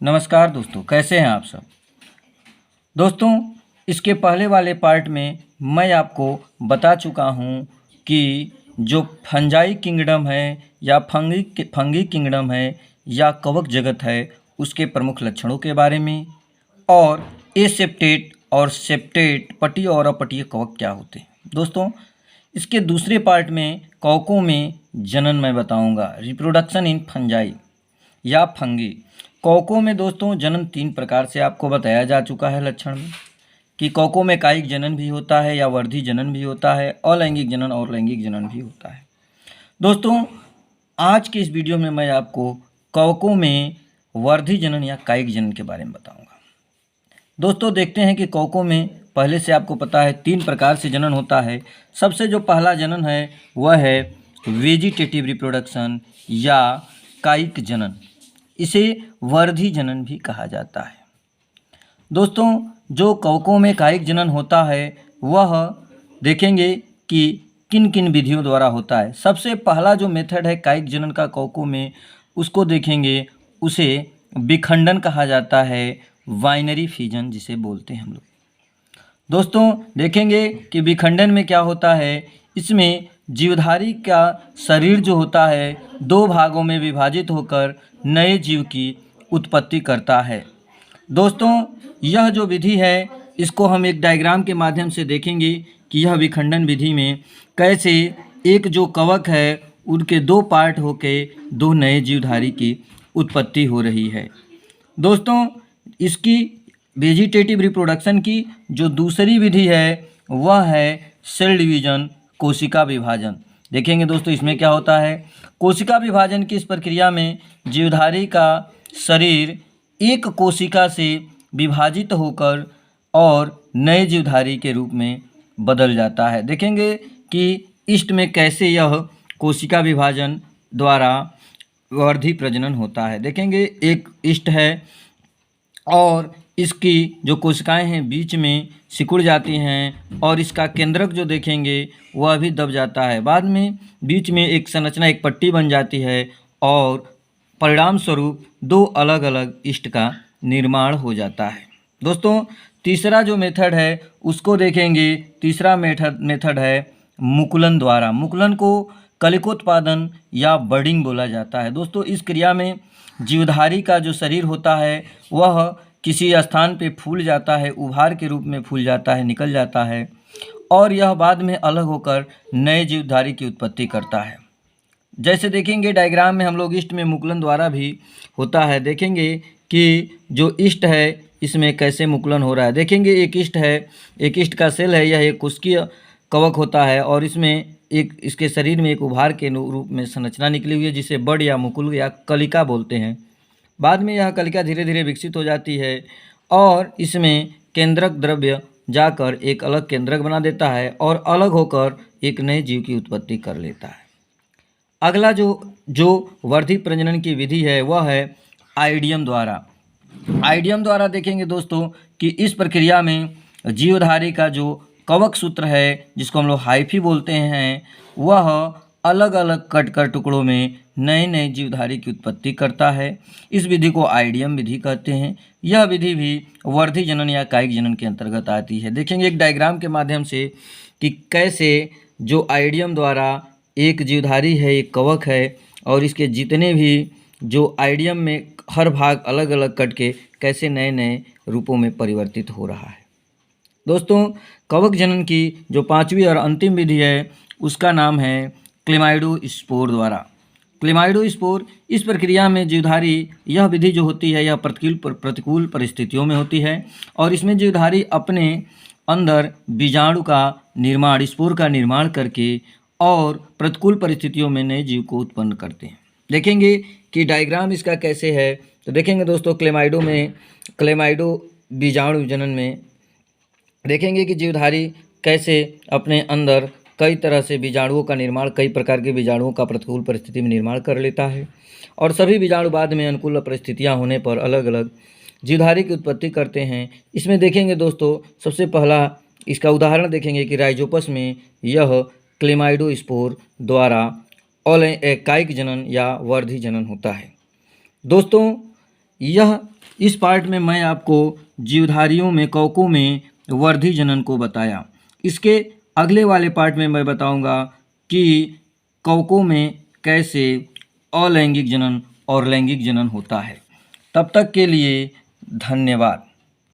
नमस्कार दोस्तों, कैसे हैं आप सब। दोस्तों, इसके पहले वाले पार्ट में मैं आपको बता चुका हूं कि जो फंजाई किंगडम है या फंगी किंगडम है या कवक जगत है उसके प्रमुख लक्षणों के बारे में, और एसेप्टेट और सेप्टेट पटीय और अपटीय कवक क्या होते हैं। दोस्तों, इसके दूसरे पार्ट में कवकों में जनन मैं बताऊंगा, रिप्रोडक्शन इन फंजाई या फंगी। कवकों में दोस्तों जनन 3 प्रकार से आपको बताया जा चुका है लक्षण में, कि कवकों में कायिक जनन भी होता है या वर्धी जनन भी होता है, अलैंगिक जनन और लैंगिक जनन भी होता है। दोस्तों, आज के इस वीडियो में मैं आपको कवकों में वर्धी जनन या कायिक जनन के बारे में बताऊंगा। दोस्तों, देखते हैं कि कवकों में पहले से आपको पता है 3 प्रकार से जनन होता है। सबसे जो पहला जनन है वह है वेजिटेटिव रिप्रोडक्शन या कायिक जनन, इसे वर्धी जनन भी कहा जाता है। दोस्तों, जो कवकों में कायिक जनन होता है वह देखेंगे कि किन किन विधियों द्वारा होता है। सबसे पहला जो मेथड है कायिक जनन का कवकों में, उसको देखेंगे, उसे विखंडन कहा जाता है, बाइनरी फिजन जिसे बोलते हैं हम लोग। दोस्तों, देखेंगे कि विखंडन में क्या होता है, इसमें जीवधारी का शरीर जो होता है 2 भागों में विभाजित होकर नए जीव की उत्पत्ति करता है। दोस्तों, यह जो विधि है इसको हम एक डायग्राम के माध्यम से देखेंगे कि यह विखंडन विधि में कैसे एक जो कवक है उनके 2 पार्ट होके 2 नए जीवधारी की उत्पत्ति हो रही है। दोस्तों, इसकी वेजिटेटिव रिप्रोडक्शन की जो दूसरी विधि है वह है सेल डिवीजन, कोशिका विभाजन। देखेंगे दोस्तों, इसमें क्या होता है, कोशिका विभाजन की इस प्रक्रिया में जीवधारी का शरीर एक कोशिका से विभाजित होकर और नए जीवधारी के रूप में बदल जाता है। देखेंगे कि इष्ट में कैसे यह कोशिका विभाजन द्वारा वर्धी प्रजनन होता है। देखेंगे एक इष्ट है और इसकी जो कोशिकाएं हैं बीच में सिकुड़ जाती हैं और इसका केंद्रक जो देखेंगे वह भी दब जाता है। बाद में बीच में एक संरचना, एक पट्टी बन जाती है और परिणाम स्वरूप 2 अलग अलग इष्ट का निर्माण हो जाता है। दोस्तों, तीसरा जो मेथड है उसको देखेंगे। तीसरा मेथड है मुकुलन द्वारा। मुकुलन को कलिकोत्पादन या बर्डिंग बोला जाता है। दोस्तों, इस क्रिया में जीवधारी का जो शरीर होता है वह किसी स्थान पे फूल जाता है, उभार के रूप में फूल जाता है, निकल जाता है और यह बाद में अलग होकर नए जीवधारी की उत्पत्ति करता है। जैसे देखेंगे डायग्राम में हम लोग इष्ट में मुकुलन द्वारा भी होता है। देखेंगे कि जो इष्ट है इसमें कैसे मुकुलन हो रहा है। देखेंगे एक इष्ट है, एक इष्ट का सेल है, यह एक कोशिकीय कवक होता है और इसमें एक इसके शरीर में एक उभार के रूप में संरचना निकली हुई है जिसे बड या मुकुल या कलिका बोलते हैं। बाद में यह कलिका धीरे धीरे विकसित हो जाती है और इसमें केंद्रक द्रव्य जाकर एक अलग केंद्रक बना देता है और अलग होकर एक नए जीव की उत्पत्ति कर लेता है। अगला जो वर्धी प्रजनन की विधि है वह है आइडियम द्वारा। आइडियम द्वारा देखेंगे दोस्तों कि इस प्रक्रिया में जीवधारी का जो कवक सूत्र है जिसको हम लोग हाइफी बोलते हैं वह अलग अलग कट कर टुकड़ों में नए नए जीवधारी की उत्पत्ति करता है। इस विधि को आइडियम विधि कहते हैं। यह विधि भी वर्धी जनन या कायिक जनन के अंतर्गत आती है। देखेंगे एक डायग्राम के माध्यम से कि कैसे जो आइडियम द्वारा एक जीवधारी है, एक कवक है और इसके जितने भी जो आइडियम में हर भाग अलग अलग कट के कैसे नए नए रूपों में परिवर्तित हो रहा है। दोस्तों, कवक जनन की जो 5वीं और अंतिम विधि है उसका नाम है क्लेमाइडोस्पोर द्वारा। क्लेमाइडोस्पोर, इस प्रक्रिया में जीवधारी, यह विधि जो होती है यह प्रतिकूल परिस्थितियों में होती है और इसमें जीवधारी अपने अंदर बीजाणु का निर्माण, स्पोर का निर्माण करके और प्रतिकूल परिस्थितियों में नए जीव को उत्पन्न करते हैं। देखेंगे कि डायग्राम इसका कैसे है। तो देखेंगे दोस्तों, क्लेमाइडो बीजाणु जनन में देखेंगे कि जीवधारी कैसे अपने अंदर कई तरह से बीजाणुओं का निर्माण, कई प्रकार के बीजाणुओं का प्रतिकूल परिस्थिति में निर्माण कर लेता है और सभी बीजाणु बाद में अनुकूल परिस्थितियां होने पर अलग अलग जीवधारी की उत्पत्ति करते हैं। इसमें देखेंगे दोस्तों, सबसे पहला इसका उदाहरण देखेंगे कि राइजोपस में यह क्लेमाइडोस्पोर द्वारा कायिक जनन या वर्धी जनन होता है। दोस्तों, यह इस पार्ट में मैं आपको जीवधारियों में कौकों में वर्धी जनन को बताया। इसके अगले वाले पार्ट में मैं बताऊंगा कि कौकों में कैसे अलैंगिक जनन और लैंगिक जनन होता है। तब तक के लिए धन्यवाद।